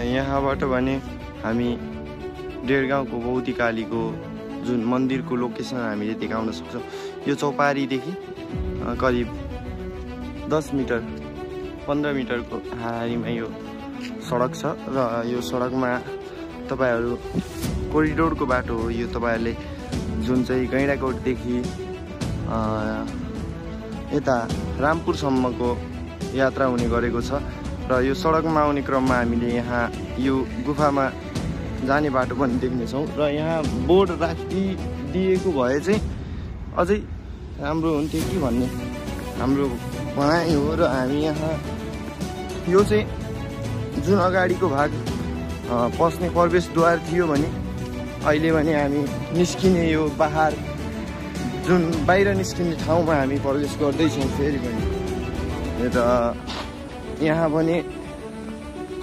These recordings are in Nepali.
यहाँबाट भने हामी डेढगाउँको बौद्धिकालीको जुन मन्दिरको लोकेसन हामीले देखाउन सक्छौँ। यो चौपारीदेखि करिब 10 मिटर 15 मिटरको हाराहारीमा यो सडक छ र यो सडकमा तपाईहरू कोरिडोरको बाटो हो यो। तपाईहरूले जुन चाहिँ गैँडाकोटदेखि यता रामपुरसम्मको यात्रा हुने गरेको छ र यो सडकमा आउने क्रममा हामीले यहाँ यो गुफामा जाने बाटो पनि देख्नेछौँ र यहाँ बोर्ड राखिदिएको भए चाहिँ अझै राम्रो हुन्थ्यो कि भन्ने हाम्रो भनाइ हो। र हामी यहाँ यो चाहिँ जुन अगाडिको भाग पस्ने प्रवेशद्वार थियो भने अहिले भने हामी निस्किने यो पहाड जुन बाहिर निस्किने ठाउँमा हामी प्रवेश गर्दैछौँ फेरि पनि। र यहाँ भने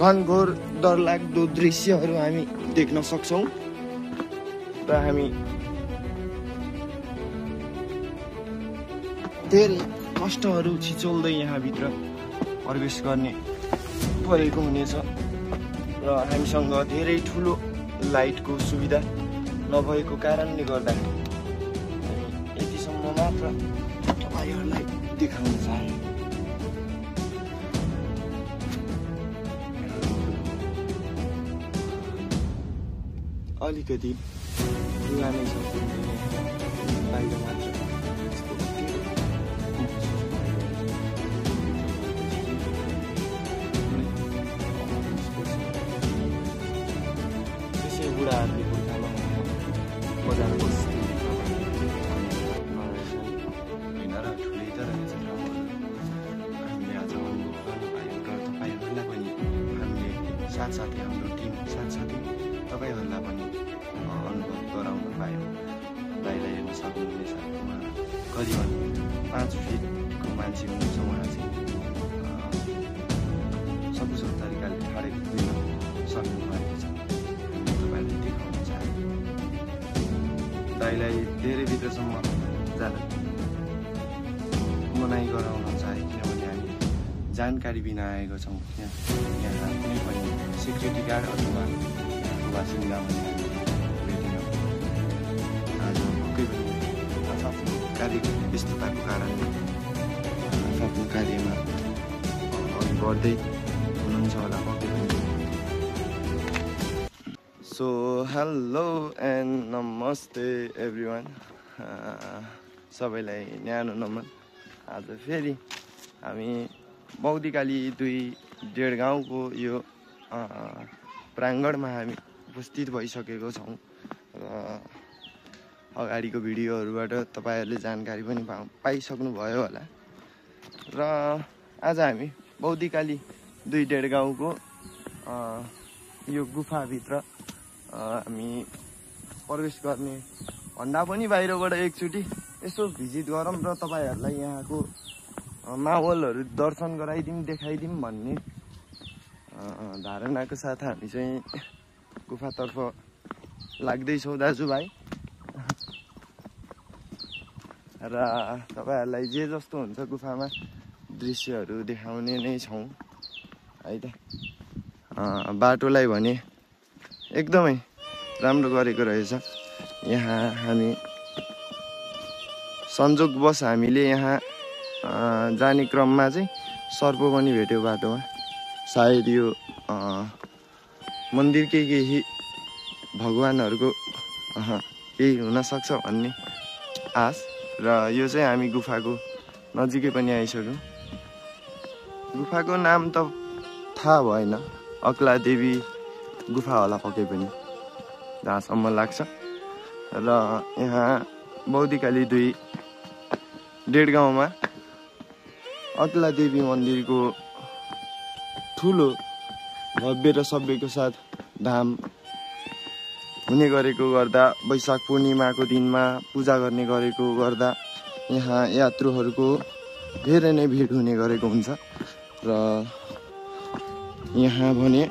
घनघोर डरलाग्दो दृश्यहरू हामी देख्न सक्छौँ र हामी धेरै कष्टहरू छिचोल्दै यहाँभित्र प्रवेश गर्ने परेको हुनेछ र हामीसँग धेरै ठुलो लाइटको सुविधा नभएको कारणले गर्दा हामी यतिसम्म मात्र तपाईँहरूलाई देखाउन चाहे। अलिकति खुल्ला नै छ बाहिर मात्र त्यसै बुढाहरूले पुर्खामा बजार बस्ती होइन र ठुलै त रहेछ ठाउँहरू। हामीले आज अनुभव गर्नु पायौँ र तपाईँहरूलाई पनि हामीले साथसाथै हाम्रो टिम साथसाथै तपाईँहरूलाई पनि अनुभव गराउन पायौँ। दाइलाई हेर्न सक्नुहुनेछ उहाँ करिबन 5 फिटको मान्छे हुनुहुन्छ। उहाँ चाहिँ सकुशल तरिकाले ठाडै उभिन सक्नुभएको छ। हामी तपाईँलाई देखाउन चाहे। दाइलाई धेरै भित्रसम्म जाँदा मनाइ गराउन चाहे किनभने हामी जानकारी बिना आएको छौँ। यहाँ कुनै पनि सेक्युरिटी गार्ड अथवा बासिन्दा भने भेटिनौँ। आज पक्कै पनि आफ्नो कार्यको व्यस्तताको कारणले आफ्नो कार्यमा अघि बढ्दै हुनुहुन्छ होला पक्कै पनि। सो हेलो एन्ड नमस्ते एभ्रिवान, सबैलाई न्यानो नमन। आज फेरि हामी बौद्धिकाली 2 डेढगाउँको यो प्राङ्गणमा हामी उपस्थित भइसकेको छौँ र अगाडिको भिडियोहरूबाट तपाईँहरूले जानकारी पनि पाइसक्नुभयो होला। र आज हामी बौद्धिकाली 2 डेढगाउँको यो गुफाभित्र हामी प्रवेश गर्ने भन्दा पनि बाहिरबाट एकचोटि यसो भिजिट गरौँ र तपाईँहरूलाई यहाँको माहौलहरू दर्शन गराइदिउँ देखाइदिउँ भन्ने धारणाको साथ हामी चाहिँ गुफातर्फ लाग्दैछौँ दाजुभाइ। र तपाईँहरूलाई जे जस्तो हुन्छ गुफामा दृश्यहरू देखाउने नै छौँ है त। बाटोलाई भने एकदमै राम्रो गरेको रहेछ। यहाँ हामी संजोगवश हामीले यहाँ जाने क्रममा चाहिँ सर्प पनि भेट्यो बाटोमा। सायद यो मन्दिरकै केही भगवानहरूको केही हुनसक्छ भन्ने आश। र यो चाहिँ हामी गुफाको नजिकै पनि आइसक्यौँ। गुफाको नाम त थाहा भएन, अक्लादेवी गुफा होला पक्कै पनि जहाँसम्म लाग्छ। र यहाँ बौद्धिकाली 2 डेढगाउँमा अक्लादेवी मन्दिरको ठुलो भव्य र सभ्यको साथ धाम हुने गरेको गर्दा वैशाख पूर्णिमाको दिनमा पूजा गर्ने गरेको गर्दा यहाँ यात्रुहरूको धेरै नै भिड हुने गरेको हुन्छ। र यहाँ भने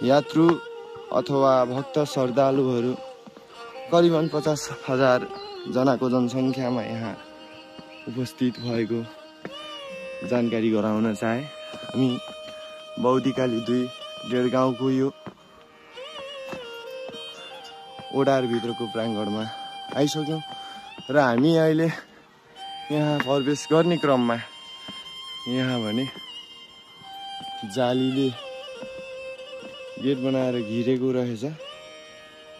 यात्रु अथवा भक्त श्रद्धालुहरू करिबन 50,000 जनाको जनसङ्ख्यामा यहाँ उपस्थित भएको जानकारी गराउन चाहे। हामी बौद्धिकाली 2 डेढगाउँको यो ओडारभित्रको प्राङ्गणमा आइसक्यौँ र हामी अहिले यहाँ प्रवेश गर्ने क्रममा यहाँ भने जालीले गेट बनाएर घिरेको रहेछ।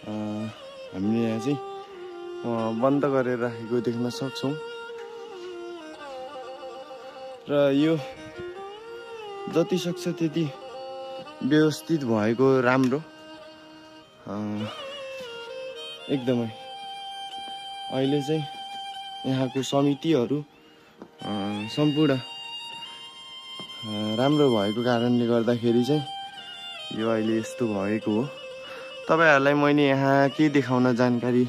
हामीले यहाँ चाहिँ बन्द गरेर राखेको देख्न सक्छौँ र यो जति सक्छ त्यति व्यवस्थित भएको राम्रो। एकदमै अहिले चाहिँ यहाँको समितिहरू सम्पूर्ण राम्रो भएको कारणले गर्दाखेरि चाहिँ यो अहिले यस्तो भएको हो। तपाईहरुलाई मैले यहाँ के देखाउन जानकारी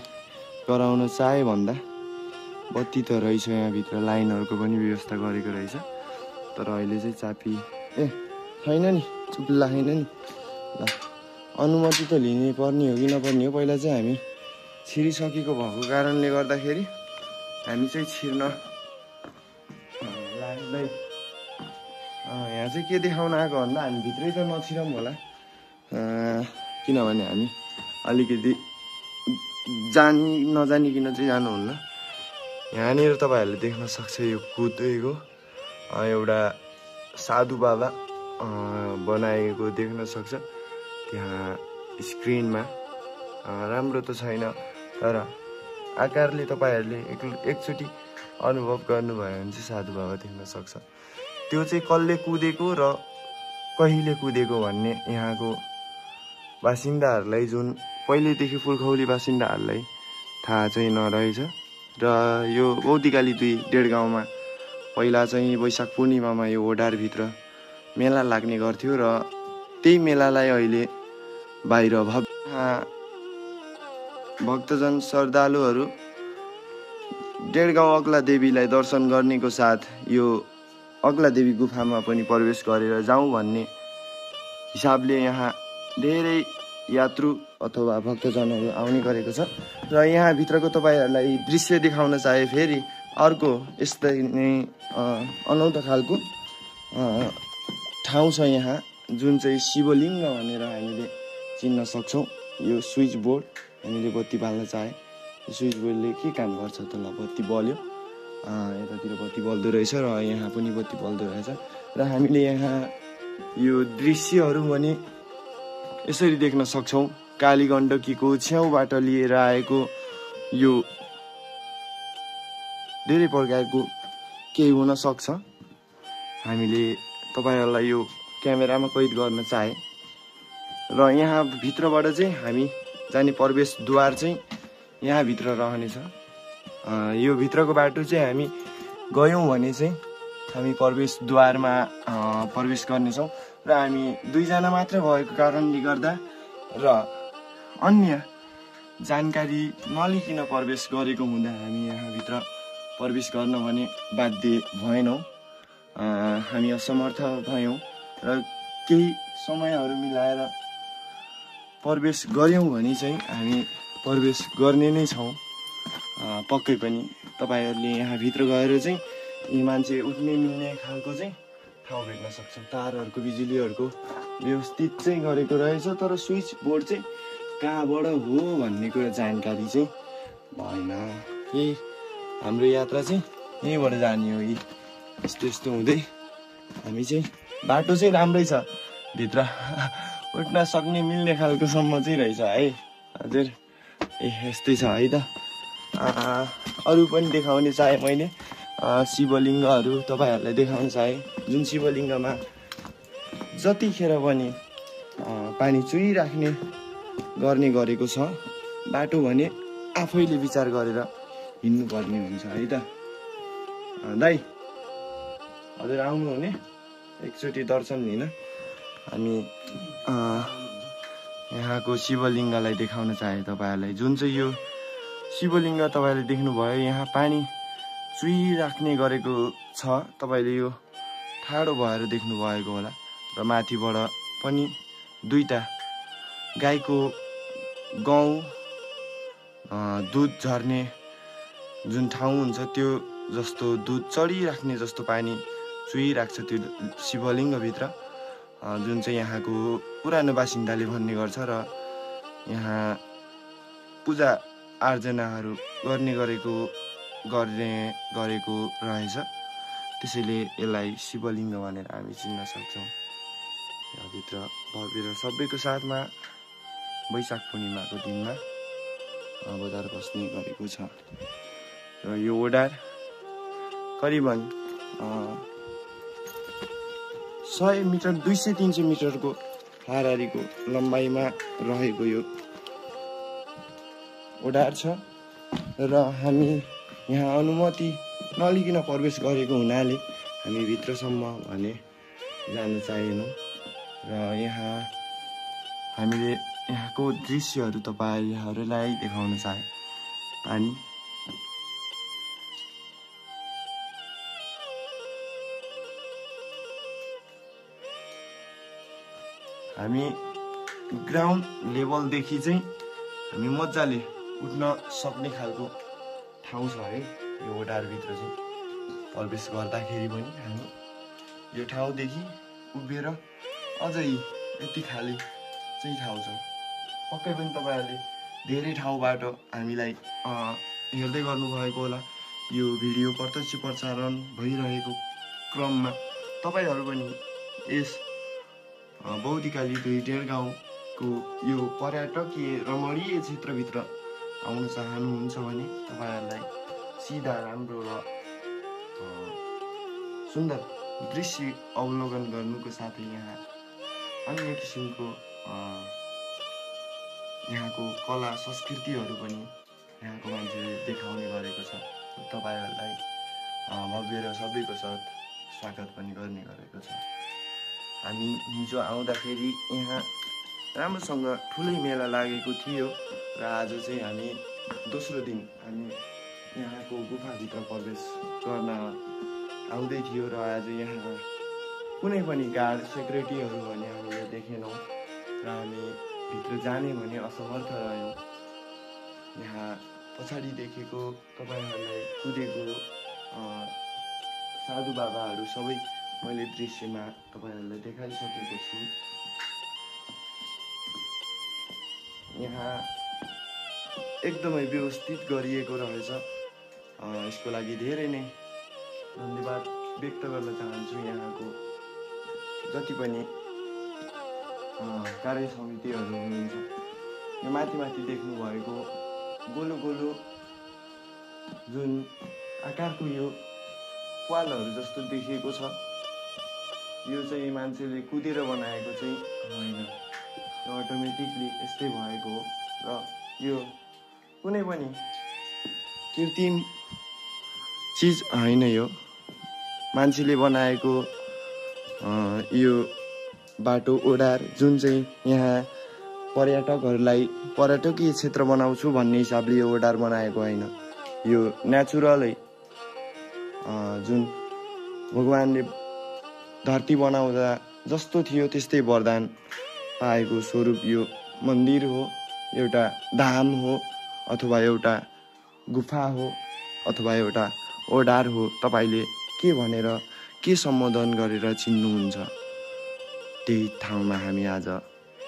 गराउन चाहे भन्दा बत्ती त रहेछ, यहाँभित्र लाइनहरूको पनि व्यवस्था गरेको रहेछ, तर अहिले चाहिँ चापी छैन नि, चुप लागेन नि। ल अनुमति त लिनै पर्ने हो कि नपर्ने हो। पहिला चाहिँ हामी छिरिसकेको भएको कारणले गर्दाखेरि हामी चाहिँ छिर्न लाग्दै यहाँ चाहिँ के देखाउन आएको भन्दा हामी भित्रै त नछिरौँ होला, किनभने हामी अलिकति जानी नजानिकन चाहिँ जानुहुन्न। यहाँनिर तपाईहरुले देख्न सक्छ यो कुदेको एउटा साधु बाबा बनाएको देख्न सक्छ त्यहाँ स्क्रिनमा। राम्रो त छैन, तर आकारले तपाईहरुले एकचोटि अनुभव गर्नुभयो भने चाहिँ साधु बाबा देख्न सक्छ। त्यो चाहिँ कसले कुदेको र कहिले कुदेको भन्ने यहाँको बासिन्दाहरूलाई, जुन पहिलेदेखि पुर्खौली बासिन्दाहरूलाई थाहा चाहिँ नरहेछ। र यो बौद्धिकाली 2 डेढगाउँमा पहिला चाहिँ वैशाख पूर्णिमामा यो ओडारभित्र मेला लाग्ने गर्थ्यो र त्यही मेलालाई अहिले बाहिर भक्तजन श्रद्धालुहरू डेढगाउँ अग्ला देवीलाई दर्शन गर्नेको साथ यो अग्ला देवी गुफामा पनि प्रवेश गरेर जाउँ भन्ने हिसाबले यहाँ धेरै यात्रु अथवा भक्तजनहरू आउने गरेको छ। र यहाँ भित्रको तपाईहरुलाई दृश्य देखाउन चाहे फेरि अर्को यस्तै नै अनौठो खालको ठाउँ छ यहाँ, जुन चाहिँ शिवलिङ्ग भनेर हामीले चिन्न सक्छौँ। यो स्विच बोर्ड हामीले बत्ती बाल्न चाहे स्विच बोर्डले के काम गर्छ त, ल बत्ती बल्यो, यतातिर बत्ती बल्दो रहेछ र यहाँ पनि बत्ती बल्दो रहेछ। र हामीले यहाँ यो दृश्यहरू भने यसरी देख्न सक्छौँ। काली गण्डकीको छेउबाट लिएर आएको यो धेरै प्रकारको केही हुन सक्छ। हामीले तपाईहरुलाई यो क्यामेरामा कैद गर्न चाहे र यहाँ भित्रबाट चाहिँ हामी जाने प्रवेशद्वार चाहिँ यहाँ भित्र रहनेछ। यो भित्रको बाटो चाहिँ हामी गयौँ भने चाहिँ हामी प्रवेशद्वारमा प्रवेश गर्नेछौँ र हामी 2 जना मात्र भएको कारणले गर्दा र अन्य जानकारी नलिकन प्रवेश गरेको हुँदा हामी यहाँ भित्र प्रवेश गर्न भने बाध्य भएनौँ। हामी असमर्थ भयौँ र केही समयहरू मिलाएर प्रवेश गर्यौँ भने चाहिँ हामी प्रवेश गर्ने नै छौँ पक्कै पनि। तपाईहरुले यहाँ भित्र गएर चाहिँ यी मान्छे उठ्ने मिल्ने खालको चाहिँ ठाउँ भेट्न सक्छौँ। तारहरूको बिजुलीहरूको व्यवस्थित चाहिँ गरेको रहेछ, तर स्विच बोर्ड चाहिँ कहाँबाट हो भन्ने कुरा जानकारी चाहिँ भएन। यही हाम्रो यात्रा चाहिँ यहीँबाट जाने हो। यस्तो यस्तो हुँदै हामी चाहिँ बाटो चाहिँ राम्रै छ, भित्र उठ्न सक्ने मिल्ने खालको सम्म चाहिँ रहेछ है हजुर। यस्तै छ है त। अरू पनि देखाउने चाहे मैले शिवलिङ्गहरू तपाईहरुलाई देखाउन चाहे, जुन शिवलिङ्गमा जतिखेर पनि पानी चुहिराख्ने गर्ने गरेको छ। बाटो भने आफैले विचार गरेर हिँड्नुपर्ने हुन्छ है त। दाइ हजुर आउनु हुने एकचोटि दर्शन लिन। हामी यहाँको शिवलिङ्गलाई देखाउन चाहे तपाईहरुलाई, जुन चाहिँ यो शिवलिङ्ग तपाईले देख्नुभयो यहाँ पानी चुहिराख्ने गरेको छ। तपाईले यो ठाडो भएर देख्नु भएको होला र माथिबाट पनि 2टा गाईको गौँ दुध झर्ने जुन ठाउँ हुन्छ त्यो जस्तो दुध चढिराख्ने जस्तो पानी चुहिराख्छ त्यो शिवलिङ्गभित्र। जुन चाहिँ यहाँको पुरानो बासिन्दाले भन्ने गर्छ र यहाँ पूजा आर्जनाहरू गर्ने गरेको रहेछ। त्यसैले यसलाई शिवलिङ्ग भनेर हामी चिन्न सक्छौँ। यहाँभित्र भव्य र सबैको साथमा वैशाख पूर्णिमाको दिनमा बजार बस्ने गरेको छ। र यो ओडार करिबन 100 मिटर 200-300 मिटरको हाराहारीको लम्बाइमा रहेको यो ओडार छ। र हामी यहाँ अनुमति नलिकन प्रवेश गरेको हुनाले हामी भित्रसम्म भने जान चाहेनौँ। र यहाँ हामीले यहाँको दृश्यहरू तपाईँहरूलाई देखाउन चाहे। पानी हामी ग्राउन्ड लेभलदेखि चाहिँ हामी मजाले उठ्न सक्ने खालको ठाउँ छ है यो ओडारभित्र चाहिँ प्रवेश गर्दाखेरि पनि हामी यो ठाउँदेखि उभिएर अझै यति खाली चाहिँ ठाउँ छ। पक्कै पनि तपाईँहरूले धेरै ठाउँबाट हामीलाई हेर्दै गर्नुभएको होला। यो भिडियो प्रत्यक्ष प्रसारण भइरहेको क्रममा तपाईँहरू पनि यस बौद्धिकाली 2 डेढगाउँको यो पर्यटकीय रमणीय क्षेत्रभित्र आउन चाहनुहुन्छ भने तपाईँहरूलाई सिधा राम्रो र सुन्दर दृश्य अवलोकन गर्नुको साथै यहाँ अन्य किसिमको यहाँको कला संस्कृतिहरू पनि यहाँको मान्छेले देखाउने गरेको छ। तपाईँहरूलाई भव्य र सबैको साथ स्वागत पनि गर्ने गरेको छ। हामी हिजो आउँदाखेरि यहाँ राम्रोसँग ठुलै मेला लागेको थियो र आज चाहिँ हामी दोस्रो दिन हामी यहाँको गुफाभित्र प्रवेश गर्न आउँदै थियो र आज यहाँ कुनै पनि गार्ड सेक्युरिटीहरू भने हामीले देखेनौँ र हामी भित्र जाने भने असमर्थ रह्यौँ। यहाँ पछाडि देखेको तपाईँहरूलाई कुदेको साधु बाबाहरू सबै मैले दृश्यमा तपाईँहरूलाई देखाइसकेको छु। यहाँ एकदमै व्यवस्थित गरिएको रहेछ। यसको लागि धेरै नै धन्यवाद व्यक्त गर्न चाहन्छु यहाँको जति पनि कार्य समितिहरू हुनुहुन्छ। यो माथि देख्नु भएको गोलो गोलो जुन आकारको यो पालहरू जस्तो देखिएको छ यो चाहिँ मान्छेले कुदेर बनाएको चाहिँ होइन, यो अटोमेटिकली यस्तै भएको हो र यो कुनै पनि कृत्रिम चिज होइन। यो मान्छेले बनाएको यो बाटो ओडार जुन चाहिँ यहाँ पर्यटकहरूलाई पर्यटकीय क्षेत्र बनाउँछु भन्ने हिसाबले यो ओडार बनाएको होइन। यो नेचुरलै जुन भगवानले धरती बनाउँदा जस्तो थियो त्यस्तै वरदान पाएको स्वरूप यो मन्दिर हो, एउटा धाम हो, अथवा एउटा गुफा हो, अथवा एउटा ओडार हो। तपाईँले के भनेर के सम्बोधन गरेर चिन्नुहुन्छ त्यही ठाउँमा हामी आज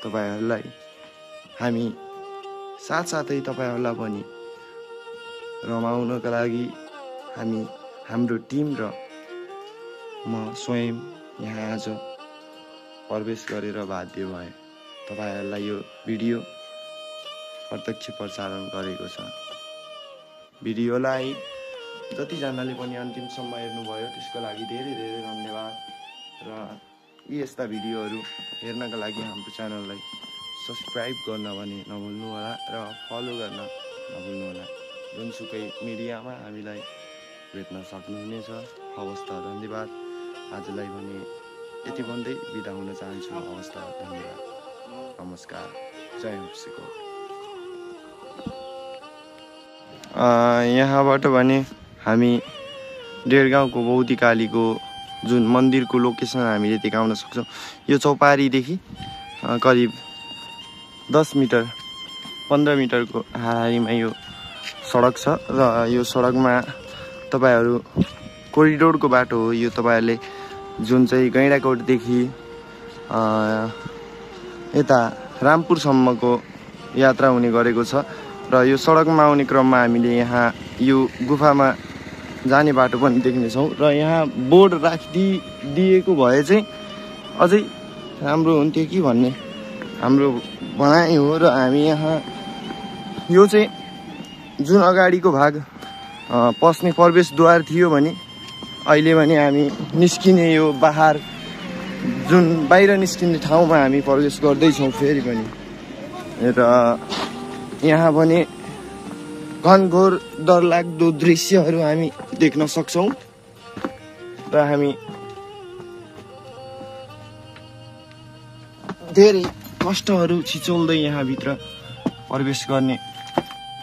तपाईँहरूलाई हामी साथसाथै तपाईँहरूलाई पनि रमाउनका लागि हामी हाम्रो टिम र म स्वयं यहाँ आज प्रवेश गरेर बाध्य भएँ तपाईँहरूलाई यो भिडियो प्रत्यक्ष प्रसारण गरेको छ। भिडियोलाई जतिजनाले पनि अन्तिमसम्म हेर्नुभयो त्यसको लागि धेरै धेरै धन्यवाद। र यस्ता भिडियोहरू हेर्नका लागि हाम्रो च्यानललाई सब्सक्राइब गर्न भने नभुल्नु होला र फलो गर्न नभुल्नु होला। जुनसुकै मिडियामा हामीलाई भेट्न सक्नुहुनेछ। हवस् त, धन्यवाद। आजलाई भने यति भन्दै बिदा हुन चाहन्छु। हवस् त, धन्यवाद, नमस्कार, जय होप्सीको। यहाँबाट भने हामी डेढगाउँको बौद्धिकालीको जुन मन्दिरको लोकेसन हामीले देखाउन सक्छौँ। यो चौपारीदेखि करिब 10 मिटर 15 मिटरको हाराहारीमा यो सडक छ र यो सडकमा तपाईँहरू कोरिडोरको बाटो हो। यो तपाईँहरूले जुन चाहिँ गैँडाकोटदेखि यता रामपुरसम्मको यात्रा हुने गरेको छ र यो सडकमा आउने क्रममा हामीले यहाँ यो गुफामा जाने बाटो पनि देख्नेछौँ र यहाँ बोर्ड राखिदिएको भए चाहिँ अझै राम्रो हुन्थ्यो कि भन्ने हाम्रो भनाइ हो। र हामी यहाँ यो चाहिँ जुन अगाडिको भाग पस्ने प्रवेशद्वार थियो भने अहिले भने हामी निस्किने यो बाहिर जुन बाहिर निस्किने ठाउँमा हामी प्रवेश गर्दैछौँ फेरि पनि। र यहाँ भने घनघोर डरलाग्दो दृश्यहरू हामी देख्न सक्छौँ र हामी धेरै कष्टहरू छिचोल्दै यहाँभित्र प्रवेश गर्ने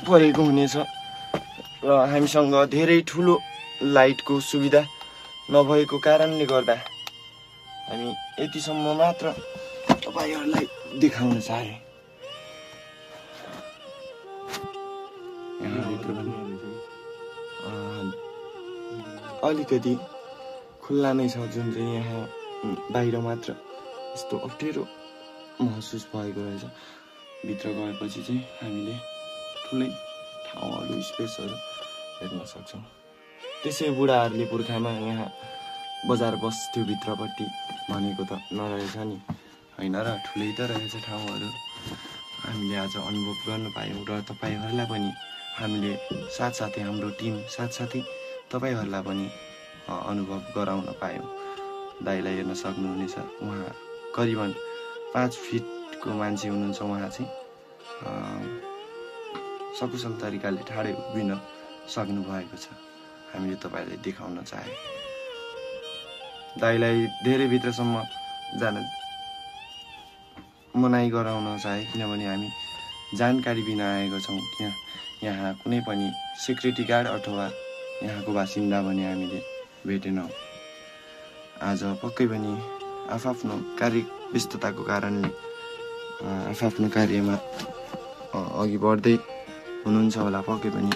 परेको हुनेछ र हामीसँग धेरै ठुलो लाइटको सुविधा नभएको कारणले गर्दा हामी यतिसम्म मात्र तपाईहरुलाई देखाउन चाहे। अलिकति खुल्ला नै छ जुन चाहिँ यहाँ बाहिर मात्र यस्तो अप्ठ्यारो महसुस भएको रहेछ। भित्र गएपछि चाहिँ हामीले ठुलै ठाउँहरू स्पेसहरू हेर्न सक्छौँ। त्यसै बुढाहरूले पुर्खामा यहाँ बजार बस्थ्यो भित्रपट्टि भनेको त नरहेछ नि होइन र ठुलै त रहेछ ठाउँहरू हामीले आज अनुभव गर्न पायौँ र तपाईहरुलाई पनि हामीले साथसाथै हाम्रो टिम साथसाथै तपाईहरुलाई पनि अनुभव गराउन पायौँ। दाइलाई हेर्न सक्नुहुनेछ, उहाँ करिबन 5 फिटको मान्छे हुनुहुन्छ। उहाँ चाहिँ सकुशल तरिकाले ठाडै उभिन सक्नु भएको छ। हामीले तपाईलाई देखाउन चाहे। दाइलाई धेरै भित्रसम्म जान मनाइ गराउन चाहे किनभने हामी जानकारी बिना आएका छौँ। किन यहाँ कुनै पनि सिक्युरिटी गार्ड अथवा यहाँको बासिन्दा भने हामीले भेटेनौँ। आज पक्कै पनि आफआफ्नो कार्य व्यस्तताको कारणले आफआफ्नो कार्यमा अघि बढ्दै हुनुहुन्छ होला पक्कै पनि।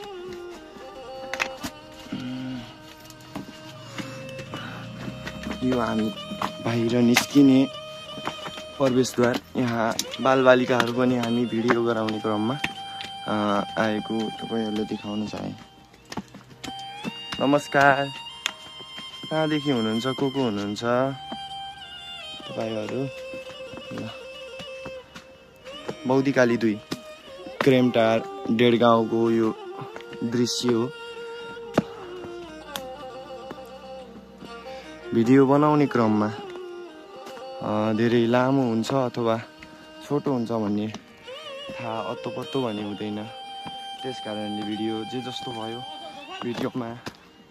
यो हामी बाहिर निस्किने प्रवेशद्वार। यहाँ बालबालिकाहरू पनि हामी भिडियो गराउने क्रममा आएको तपाईहरुले देखाउन चाहे। नमस्कार, कहाँदेखि हुनुहुन्छ, को हुनुहुन्छ तपाईहरु? बौद्धिकाली 2 क्रेमटार डेढगाउँको यो दृश्य हो। भिडियो बनाउने क्रममा धेरै लामो हुन्छ अथवा छोटो हुन्छ भन्ने थाहा अत्तो भन्ने हुँदैन। त्यसकारणले भिडियो जे जस्तो भयो, भिडियोमा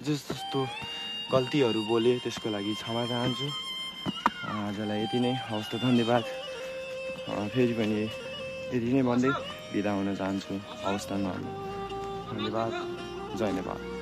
जस्तो गल्तीहरू बोले त्यसको लागि क्षमा चाहन्छु। आजलाई यति नै, हवस् त धन्यवाद। फेरि पनि यति नै भन्दै बिदा हुन चाहन्छु। हवस् त धन्यवाद, जय नेपाल।